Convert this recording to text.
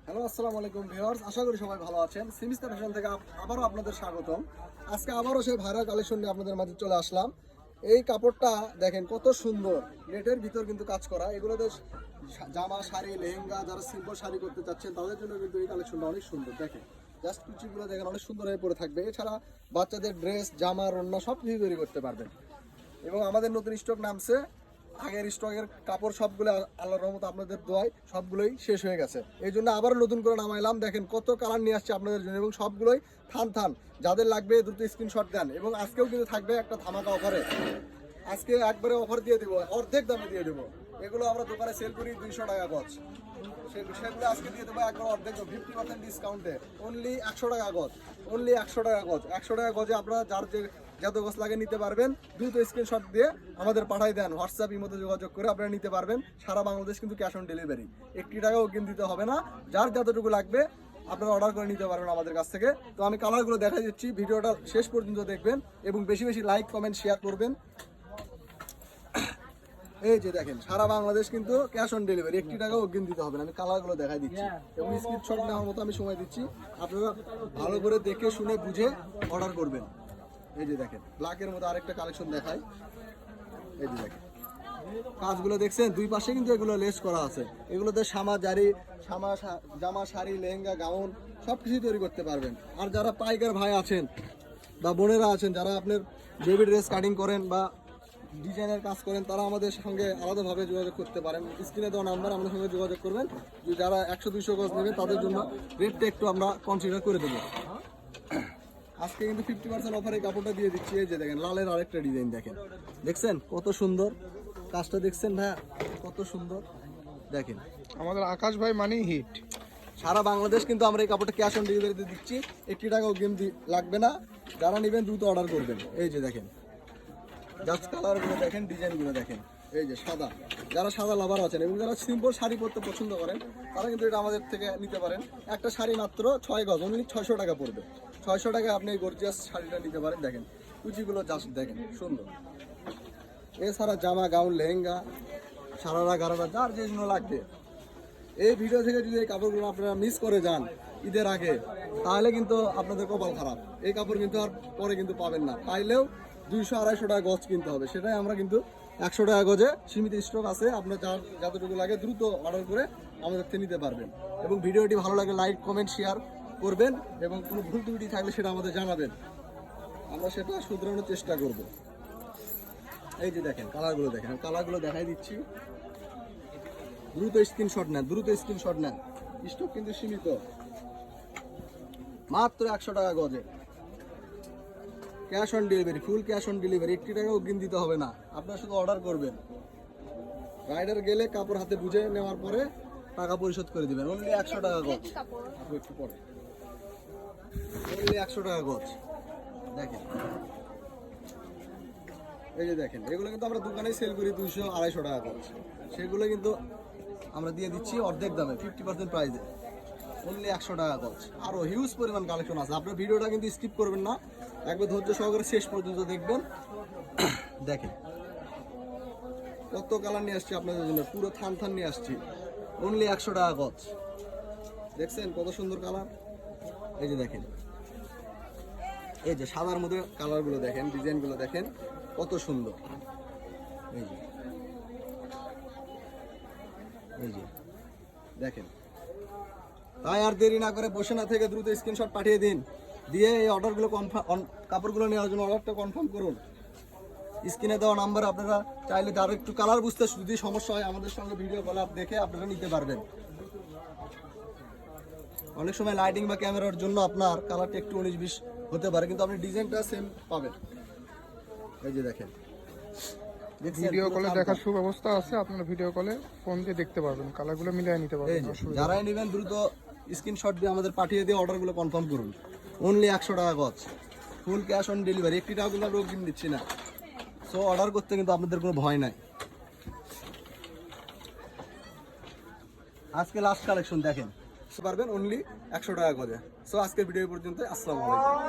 Hello, আসসালামু আলাইকুম viewers, আশা করি সবাই ভালো আছেন। সিমিস্টার ফ্যাশন থেকে আবারও আপনাদের স্বাগতম। আজকে আবারও সেই ভাইরাল কালেকশন নিয়ে আপনাদের মাঝে চলে আসলাম। এই কাপড়টা দেখেন কত সুন্দর, নেটের ভিতর কিন্তু কাজ করা। এগুলোতে জামা, শাড়ি, লেহেঙ্গা, যারা সিম্পল শাড়ি করতে চাচ্ছেন তাদের জন্য কিন্তু এই কালেকশনটা অনেক সুন্দর। দেখেন জাস্ট কুচিগুলো দেখেন অনেক সুন্দর হয়ে পড়ে থাকবে। এছাড়া বাচ্চাদের ড্রেস, জামা, রান্না সব কিছু তৈরি করতে পারবেন। এবং আমাদের নতুন স্টক নামছে। আগের স্টকের কাপড় সবগুলো আল্লাহর রহমতে আপনাদের দোয়ায় সবগুলোই শেষ হয়ে গেছে। এই জন্য আবারও নতুন করে নামাইলাম। দেখেন কত কালার নিয়ে আসছে আপনাদের জন্য, এবং সবগুলোই থান যাদের লাগবে দ্রুত স্ক্রিনশট দেন। এবং আজকেও কিন্তু থাকবে একটা ধামাকা অফারে। আজকে একবারে অফার দিয়ে দেবো, অর্ধেক দামে দিয়ে দেবো। এগুলো আমরা দোকানে সেল করি 200 টাকা গজ, সেগুলো আজকে দিয়ে দেবো একবার অর্ধেক 50% ডিসকাউন্টে। অনলি 100 টাকা গজ, অনলি 100 টাকা গজ। 100 টাকা গজে আপনারা যার যে যত গজ লাগে নিতে পারবেন। দ্রুত স্ক্রিনশট দিয়ে আমাদের পাঠাই দেন, হোয়াটসঅ্যাপ ইমোতে যোগাযোগ করে আপনারা নিতে পারবেন। সারা বাংলাদেশ কিন্তু ক্যাশ অন ডেলিভারি, 1 টাকাও কিন্তু দিতে হবে না। যার যতটুকু লাগবে আপনারা অর্ডার করে নিতে পারবেন আমাদের কাছ থেকে। তো আমি কালারগুলো দেখা দিচ্ছি, ভিডিওটা শেষ পর্যন্ত দেখবেন এবং বেশি বেশি লাইক, কমেন্ট, শেয়ার করবেন। এই যে দেখেন সারা বাংলাদেশ কিন্তু ক্যাশ অন ডেলিভারি, 1 টাকাও অগ্রিম দিতে হবে না। আমি কালারগুলো দেখাই দিচ্ছি এবং স্ক্রিনশট নেওয়ার মতো আমি সময় দিচ্ছি। আপনারা ভালো করে দেখে শুনে বুঝে অর্ডার করবেন। এই যে দেখেন ব্ল্যাকের মধ্যে আরেকটা কালেকশন দেখাই। এই যে দেখেন কাজগুলো দেখছেন, দুই পাশে কিন্তু এগুলো লেস করা আছে। এগুলোতে জামা, শাড়ি, লেহেঙ্গা, গাউন সব কিছুই তৈরি করতে পারবেন। আর যারা পাইকার ভাই আছেন বা বোনেরা আছেন, যারা আপনার বেবি ড্রেস কাটিং করেন বা ডিজাইনের কাজ করেন, তারা আমাদের সঙ্গে আলাদাভাবে যোগাযোগ করতে পারেন। স্ক্রিনে দেওয়া নাম্বার আমাদের সঙ্গে যোগাযোগ করবেন। যারা 100-200 গজ নেবেন তাদের জন্য রেটটা একটু আমরা কনসিডার করে দেবো। আজকে কিন্তু 50% অফারে কাপড়টা দিয়ে দিচ্ছি। এই যে দেখেন লালের আরেকটা ডিজাইন দেখেন, দেখছেন কত সুন্দর কাজটা, দেখছেন ভাইয়া কত সুন্দর। দেখেন আমাদের আকাশ ভাই মানেই হিট। সারা বাংলাদেশ কিন্তু আমরা এই কাপড়টা ক্যাশ অন ডেলিভারিতে দিচ্ছি, 1 টাকাও অগ্রিম লাগবে না। যারা নেবেন দ্রুত অর্ডার করবেন। এই যে দেখেন জাস্ট কালারগুলো দেখেন, ডিজাইনগুলো দেখেন। এই যে সাদা, যারা সাদা লাভার আছেন এবং যারা সিম্পল শাড়ি পরতে পছন্দ করেন তারা কিন্তু এটা আমাদের থেকে নিতে পারেন। একটা শাড়ি মাত্র 6 গজ, অনলি 600 টাকা পড়বে। 600 টাকায় আপনি এই গর্জিয়াস শাড়িটা নিতে পারেন। দেখেন কুচিগুলো জাস্ট দেখেন সুন্দর। এছাড়া জামা, গাউন, লেহেঙ্গা, সারারা, গারারা, যার যে জন্য লাগবে। এই ভিডিও থেকে যদি এই কাপড়গুলো আপনারা মিস করে যান ঈদের আগে, তাহলে কিন্তু আপনাদের কপাল খারাপ। এই কাপড় কিন্তু আর পরে কিন্তু পাবেন না। পাইলেও 200-250 টাকা গজ কিনতে হবে। সেটাই আমরা কিন্তু 100 টাকা গজে সীমিত স্টক আছে। আপনার যার যতটুকু লাগে দ্রুত অর্ডার করে আমাদের থেকে নিতে পারবেন। এবং ভিডিওটি ভালো লাগে লাইক, কমেন্ট, শেয়ার করবেন এবং কোনো ভুল ত্রুটি থাকলে সেটা আমাদের জানাবেন, আমরা সেটা শুধরানোর চেষ্টা করব। এই যে দেখেন কালারগুলো দেখেন, কালারগুলো দেখাই দিচ্ছি। দ্রুত স্ক্রিনশট নেন, দ্রুত স্ক্রিনশট নেন। স্টক কিন্তু সীমিত, মাত্র 100 টাকা গজে cash on delivery, full cash on delivery. 1 টাকা অগ্রিম দিতে হবে না, আপনারা শুধু অর্ডার করবেন। রাইডার গেলে কাপড় হাতে বুঝে নেওয়ার পরে টাকা পরিশোধ করে দিবেন। অনলি 100 টাকা গজ, একটু পরে অনলি 100 টাকা গজ। দেখেন এই যে দেখেন এগুলো কিন্তু আমরা দোকানে সেল করি 200-250 টাকা গজ, সেগুলো কিন্তু আমরা দিয়ে দিচ্ছি অর্ধেক দামে, 50% প্রাইসে, অনলি 100 টাকা গজ। আরও হিউজ পরিমাণ কালেকশন আছে। আপনার ভিডিওটা কিন্তু স্কিপ করবেন না, একবার ধৈর্য সহকারে শেষ পর্যন্ত দেখবেন। দেখেন কত কালার নিয়ে আসছি আপনাদের জন্য, পুরো থান নিয়ে আসছি, অনলি 100 টাকা গজ। দেখছেন কত সুন্দর কালার। এই যে দেখেন, এই যে সাদার মধ্যে কালারগুলো দেখেন, ডিজাইনগুলো দেখেন কত সুন্দর। এই যে এই যে দেখেন। তাই আর দেরি না করে বসে না থেকে দ্রুত স্ক্রিনশট পাঠিয়ে দিন, দিয়ে এই অর্ডারগুলো কাপড়গুলো নেওয়ার জন্য অর্ডারটা কনফার্ম করুন। স্ক্রিনে দেওয়া নাম্বার আপনারা চাইলে আরও একটু কালার বুঝতে যদি সমস্যা হয় আমাদের সঙ্গে ভিডিও কল দেখে আপনারা নিতে পারবেন। অনেক সময় লাইটিং বা ক্যামেরার জন্য আপনার কালারটা একটু 19-20 হতে পারে, কিন্তু আপনি ডিজাইনটা সেম পাবেন। এই যে দেখেন ভিডিও কলে দেখার সুব্যবস্থা আছে, আপনারা ভিডিও কলে ফোন দিয়ে দেখতে পারবেন, কালারগুলো মিলিয়ে নিতে পারবেন। যারাই নেবেন দ্রুত স্ক্রিনশট দিয়ে আমাদের পাঠিয়ে দিয়ে অর্ডারগুলো কনফার্ম করুন। অনলি 100 টাকা গজ, ফুল ক্যাশ অন ডেলিভারি, 1 টাকাও কিন্তু আমরা অগ্রিম দিচ্ছি না। সো অর্ডার করতে কিন্তু আপনাদের কোনো ভয় নাই। আজকে লাস্ট কালেকশন দেখেন পারবেন অনলি 100 টাকা গজে। সো আজকের ভিডিও পর্যন্ত, আসসালামু আলাইকুম।